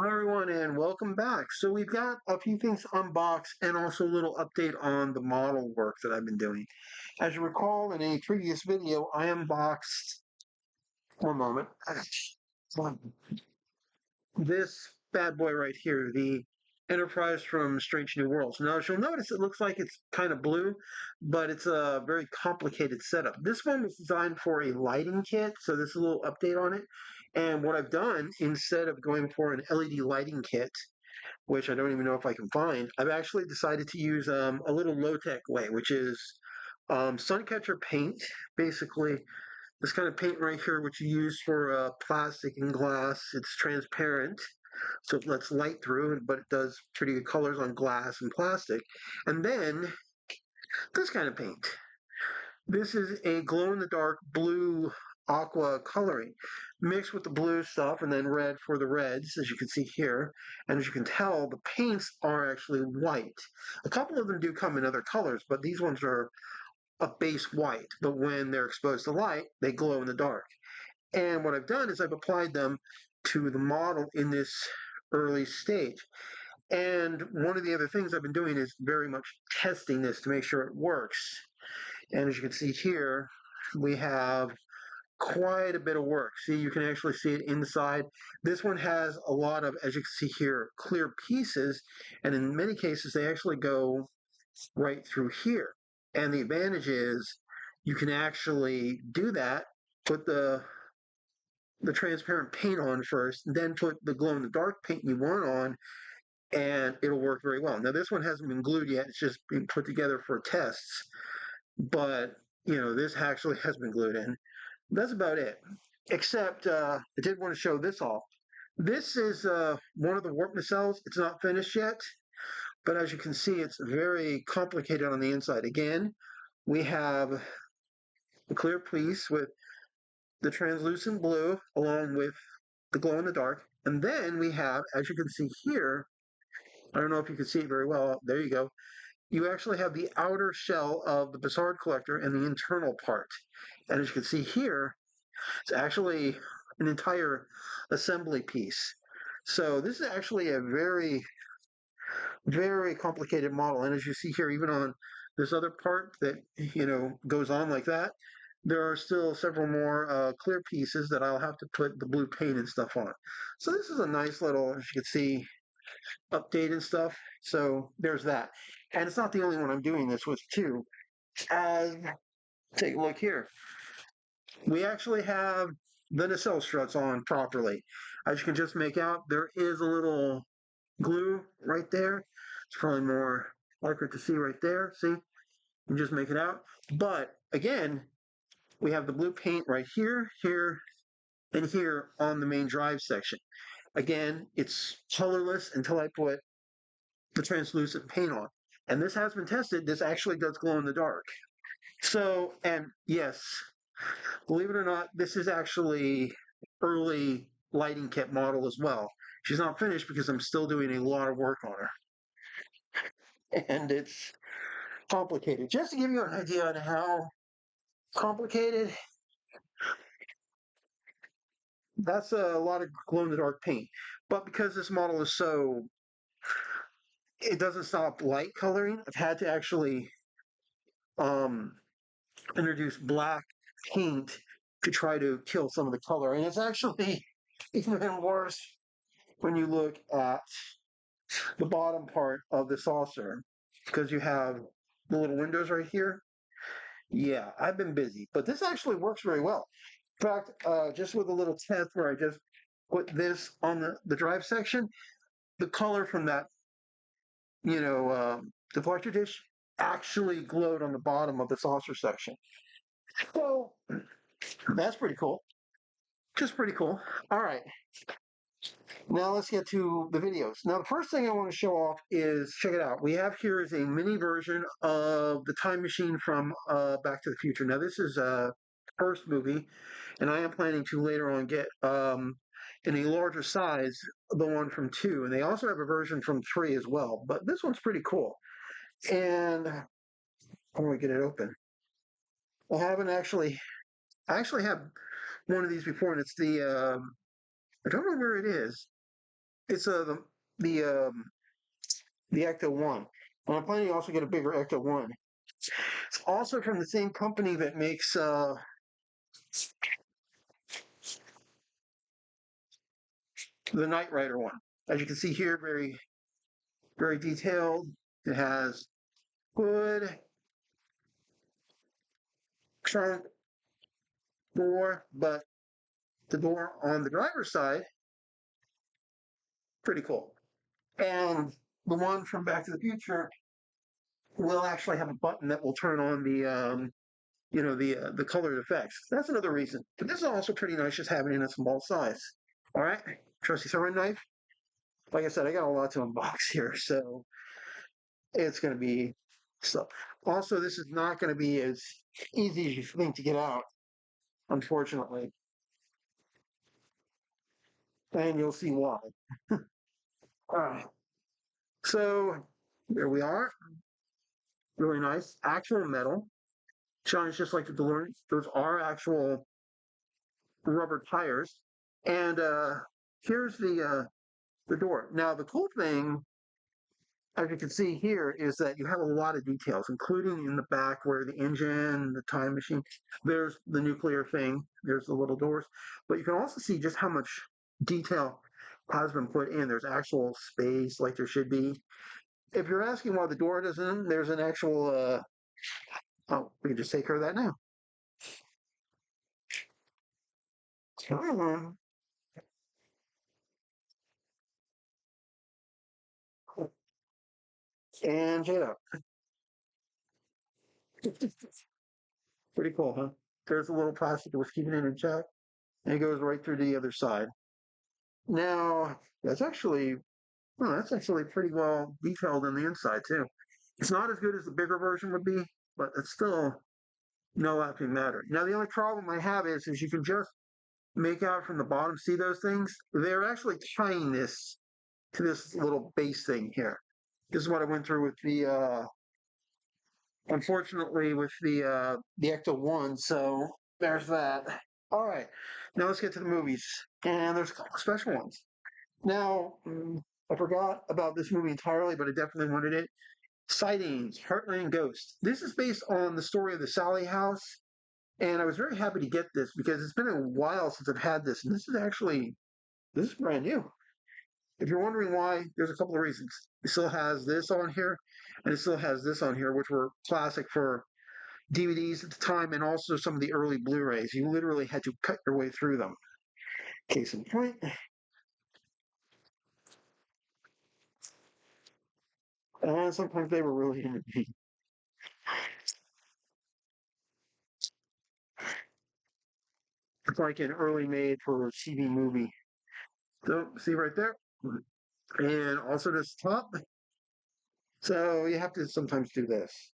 Hi everyone and welcome back. So we've got a few things to unbox and also a little update on the model work that I've been doing. As you recall in a previous video, I unboxed, one moment, this bad boy right here, the Enterprise from Strange New Worlds. Now as you'll notice, it looks like it's kind of blue, but it's a very complicated setup. This one was designed for a lighting kit, so this is a little update on it. And what I've done, instead of going for an LED lighting kit, which I don't even know if I can find, I've actually decided to use a little low-tech way, which is sun catcher paint, basically this kind of paint right here, which you use for plastic and glass. It's transparent, so it lets light through, but it does pretty good colors on glass and plastic. And then this kind of paint. This is a glow-in-the-dark blue aqua coloring mixed with the blue stuff and then red for the reds, as you can see here. And as you can tell, the paints are actually white. A couple of them do come in other colors, but these ones are a base white. But when they're exposed to light, they glow in the dark. And what I've done is I've applied them to the model in this early stage. And one of the other things I've been doing is very much testing this to make sure it works. And as you can see here, we have quite a bit of work. See, you can actually see it inside. This one has a lot of, as you can see here, clear pieces, and in many cases they actually go right through here. And the advantage is you can actually do that, put the transparent paint on first, then put the glow in the dark paint you want on, and it'll work very well. Now this one hasn't been glued yet, it's just being put together for tests, but this actually has been glued in. That's about it. Except I did want to show this off. This is one of the warp nacelles. It's not finished yet, but as you can see, it's very complicated on the inside. Again, we have a clear piece with the translucent blue along with the glow in the dark. And then we have, as you can see here, I don't know if you can see it very well. There you go. You actually have the outer shell of the Bassard collector and the internal part. And as you can see here, it's actually an entire assembly piece. So this is actually a very, very complicated model. And as you see here, even on this other part that, goes on like that, there are still several more clear pieces that I'll have to put the blue paint and stuff on. So this is a nice little, as you can see, update and stuff. So there's that. And it's not the only one I'm doing this with too. As take a look here. We actually have the nacelle struts on properly. As you can just make out, there is a little glue right there. It's probably more likely to see right there. See? You can just make it out. But again, we have the blue paint right here, here, and here on the main drive section. Again, it's colorless until I put the translucent paint on. And this has been tested. This actually does glow in the dark. So, and yes, believe it or not, this is actually early lighting kit model as well. She's not finished because I'm still doing a lot of work on her. And it's complicated. Just to give you an idea on how complicated, that's a lot of glow in the dark paint. But because this model is so, it doesn't stop light coloring, I've had to actually um, introduce black paint to try to kill some of the color. And it's actually even worse when you look at the bottom part of the saucer because you have the little windows right here. Yeah, I've been busy, but this actually works very well. In fact, just with a little test where I just put this on the drive section, the color from that, deflector dish actually glowed on the bottom of the saucer section. So that's pretty cool. Just pretty cool. All right. Now let's get to the videos. Now the first thing I want to show off is, check it out. We have here is a mini version of the time machine from Back to the Future. Now this is a first movie, and I am planning to later on get in a larger size the one from 2, and they also have a version from 3 as well. But this one's pretty cool. And how do I get it open? I actually have one of these before, and it's the I don't know where it is. It's the um, the Ecto One, and I'm planning to also get a bigger Ecto One. It's also from the same company that makes the Knight Rider one. As you can see here, very detailed. It has hood, trunk, door, but the door on the driver's side, pretty cool. And the one from Back to the Future will actually have a button that will turn on the colored effects. That's another reason. But this is also pretty nice, just having it in a small size. All right, trusty throwing knife. Like I said, I got a lot to unbox here, so it's going to be stuff. Also, this is not going to be as easy as you think to get out, unfortunately, and you'll see why. All right, so there we are. Really nice, actual metal. Shines just like the DeLorean. Those are actual rubber tires. And here's the door. Now the cool thing, as you can see here, is that you have a lot of details, including in the back where the engine, the time machine, there's the nuclear thing, there's the little doors. But you can also see just how much detail has been put in. There's actual space like there should be. If you're asking why the door doesn't, there's an actual oh, we can just take care of that now. And check it out. Pretty cool, huh? There's a little plastic that was keeping it in check, and it goes right through to the other side. Now, that's actually pretty well detailed on the inside too. It's not as good as the bigger version would be, but it's still no laughing matter. Now, the only problem I have is you can just make out from the bottom, see those things? They're actually tying this to this little base thing here. This is what I went through with unfortunately, with the Ecto One. So there's that. All right, now let's get to the movies, and there's a couple special ones. Now, I forgot about this movie entirely, but I definitely wanted it. Sightings, Heartland Ghost. This is based on the story of the Sally House, and I was very happy to get this because it's been a while since I've had this, and this is brand new. If you're wondering why, there's a couple of reasons. It still has this on here, and it still has this on here, which were classic for DVDs at the time, and also some of the early Blu-rays. You literally had to cut your way through them. Case in point, and sometimes they were really entertaining. It's like an early made for TV movie. So see right there, and also this top. So you have to sometimes do this.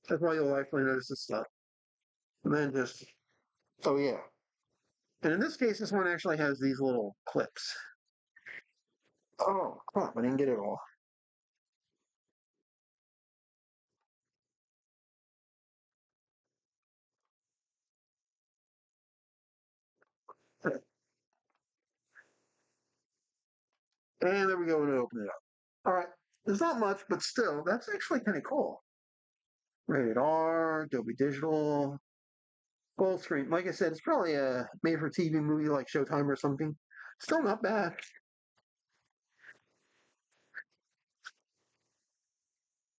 That's why you'll likely notice this stuff. And then just, oh yeah. And in this case, this one actually has these little clips. Oh crap! I didn't get it all. And there we go, and open it up. All right, there's not much, but still, that's actually kind of cool. Rated R, Dolby Digital, full screen. Like I said, it's probably a made for TV movie like Showtime or something. Still not bad.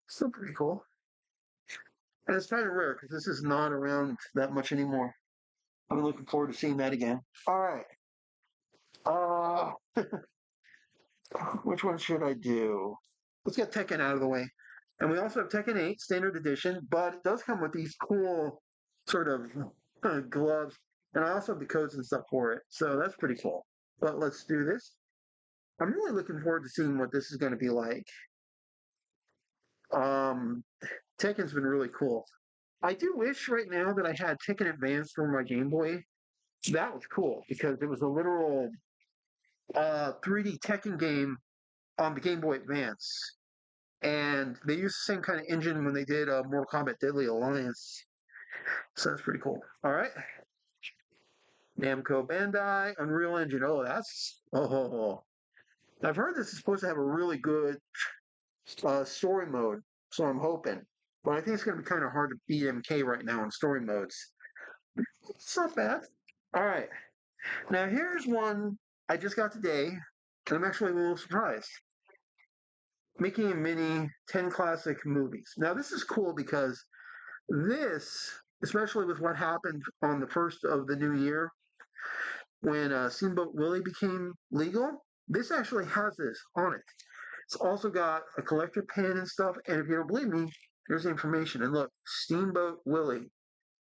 Still pretty cool. And it's kind of rare because this is not around that much anymore. I'm looking forward to seeing that again. All right. Uh, which one should I do? Let's get Tekken out of the way. And we also have Tekken 8 Standard Edition, but it does come with these cool sort of gloves. And I also have the codes and stuff for it. So that's pretty cool. But let's do this. I'm really looking forward to seeing what this is going to be like. Um, Tekken's been really cool. I do wish right now that I had Tekken Advance for my Game Boy. That was cool because it was a literal 3D Tekken game on the Game Boy Advance. And they used the same kind of engine when they did Mortal Kombat Deadly Alliance. So that's pretty cool. All right. Namco Bandai, Unreal Engine. Oh, that's oh. I've heard this is supposed to have a really good story mode, so I'm hoping. But I think it's going to be kind of hard to beat MK right now in story modes. It's not bad. All right, now here's one I just got today, and I'm actually a little surprised. Mickey and Minnie 10 classic movies. Now this is cool because this, especially with what happened on the first of the new year when Steamboat Willie became legal, this actually has this on it. It's also got a collector pin and stuff. And if you don't believe me, here's the information. And look, Steamboat Willie,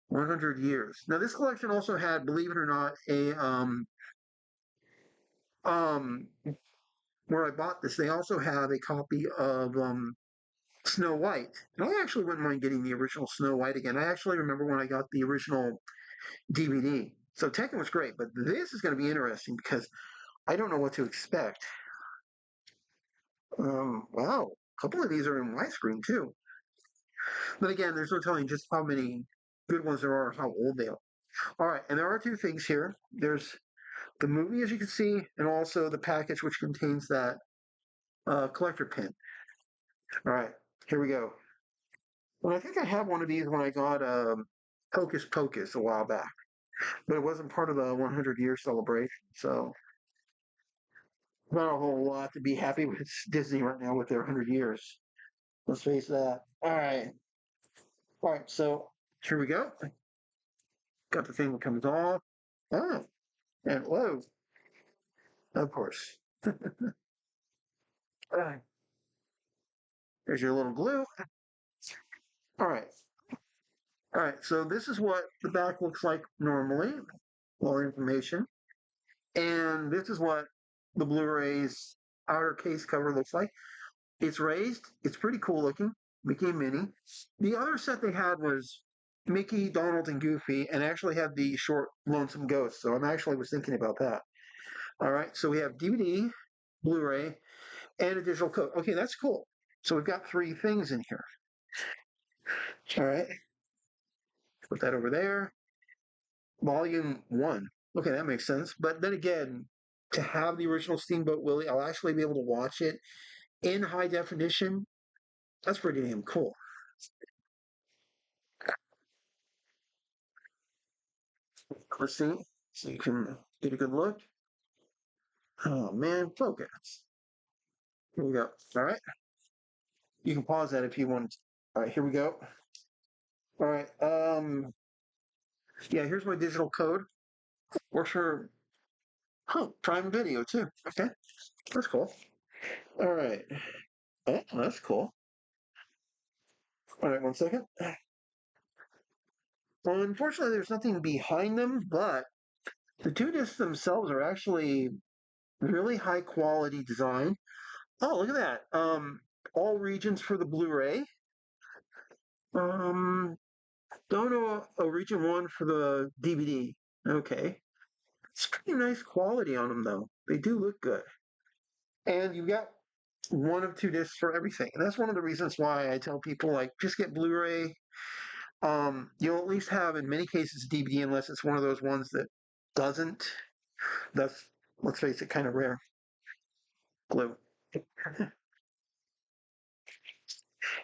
100 years. Now this collection also had, believe it or not, a um where I bought this. They also have a copy of Snow White. And I actually wouldn't mind getting the original Snow White again. I actually remember when I got the original DVD. So Tekken was great, but this is going to be interesting because I don't know what to expect. Wow, a couple of these are in widescreen too. But again, there's no telling just how many good ones there are, how old they are. All right, and there are two things here. There's the movie, as you can see, and also the package which contains that collector pin. All right, here we go. Well, I think I had one of these when I got Hocus Pocus a while back, but it wasn't part of the 100-year celebration, so not a whole lot to be happy with Disney right now with their 100 years. Let's face that. All right. So here we go. Got the thing that comes off. Oh, and whoa, of course. Uh, There's your little glue. All right. All right. So this is what the back looks like normally. More information. And this is what the Blu-ray's outer case cover looks like. It's raised. It's pretty cool looking. Mickey and Minnie. The other set they had was Mickey, Donald, and Goofy, and actually had the short Lonesome Ghost. So I'm actually was thinking about that. All right. So we have DVD, Blu-ray, and a digital code. Okay, that's cool. So we've got three things in here. All right. Put that over there. Volume one. Okay, that makes sense. But then again, to have the original Steamboat Willie, I'll actually be able to watch it in high definition. That's pretty damn cool. Let's see. So you can get a good look. Oh man, focus. Here we go. All right. You can pause that if you want. All right, here we go. All right. Yeah, here's my digital code. Works for Prime Video too. Okay, that's cool. All right. Oh, that's cool. All right, one second. Well, unfortunately, there's nothing behind them, but the two discs themselves are actually really high quality design. Oh, look at that. All regions for the Blu-ray. Um, don't know a region one for the DVD. Okay. It's pretty nice quality on them, though. They do look good. And you've got one of two discs for everything. And that's one of the reasons why I tell people, like, just get Blu-ray. You'll at least have, in many cases, DVD, unless it's one of those ones that doesn't. That's, let's face it, kind of rare. Glue.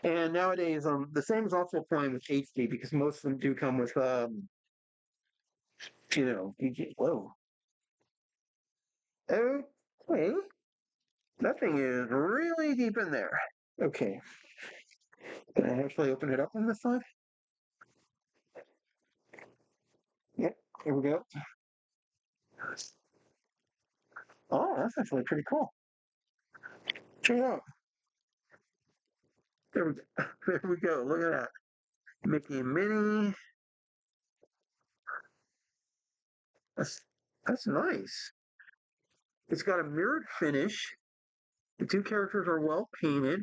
And nowadays, the same is also applying with HD because most of them do come with, whoa. Okay. That thing is really deep in there. Okay. Can I actually open it up on this side? Yep. Here we go. Oh, that's actually pretty cool. Check it out. There we go. There we go. Look at that. Mickey and Minnie. That's that's nice. It's got a mirrored finish. The two characters are well painted,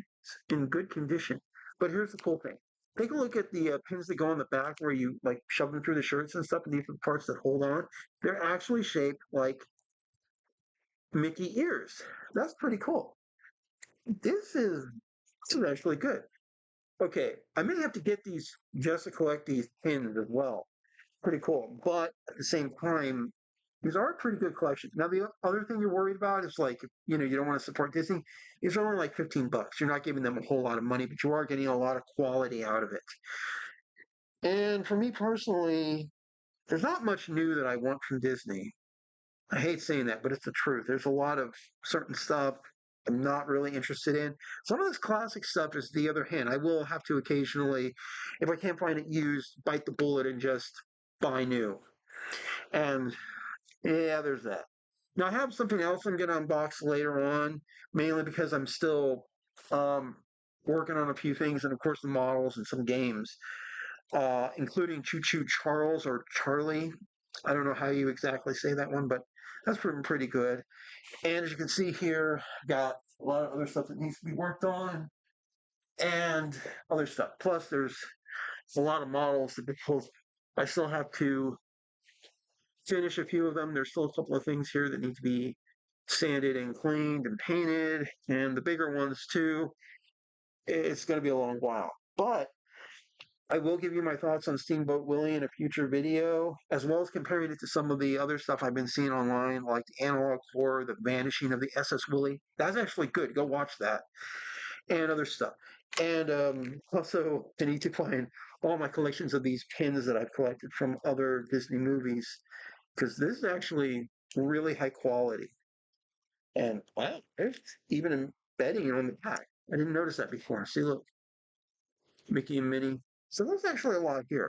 in good condition. But here's the cool thing. Take a look at the pins that go on the back where you like shove them through the shirts and stuff, and these are the parts that hold on. They're actually shaped like Mickey ears. That's pretty cool. This is this is actually good. Okay, I may have to get these just to collect these pins as well. Pretty cool. But at the same time, These are a pretty good collection. Now, the other thing you're worried about is like, you don't want to support Disney. It's only like $15. You're not giving them a whole lot of money, but you are getting a lot of quality out of it. And for me personally, there's not much new that I want from Disney. I hate saying that, but it's the truth. There's a lot of certain stuff I'm not really interested in. Some of this classic stuff is the other hand. I will have to occasionally, if I can't find it used, bite the bullet and just buy new. And yeah, there's that. Now I have something else I'm going to unbox later on, mainly because I'm still um, working on a few things, and of course the models and some games, including Choo Choo Charles or Charlie. I don't know how you exactly say that one, but that's pretty good. And as you can see here, got a lot of other stuff that needs to be worked on and other stuff. Plus, there's a lot of models that because I still have to finish a few of them. There's still a couple of things here that need to be sanded and cleaned and painted, and the bigger ones too. It's going to be a long while. But I will give you my thoughts on Steamboat Willie in a future video, as well as comparing it to some of the other stuff I've been seeing online, like the analog horror, the vanishing of the SS Willie. That's actually good. Go watch that. And other stuff. And also, I need to find all my collections of these pins that I've collected from other Disney movies, because this is actually really high quality. And wow, there's even embedding on the back. I didn't notice that before. See, look, Mickey and Minnie. So there's actually a lot here.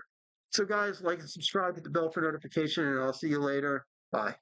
So guys, like and subscribe, hit the bell for notification, and I'll see you later. Bye.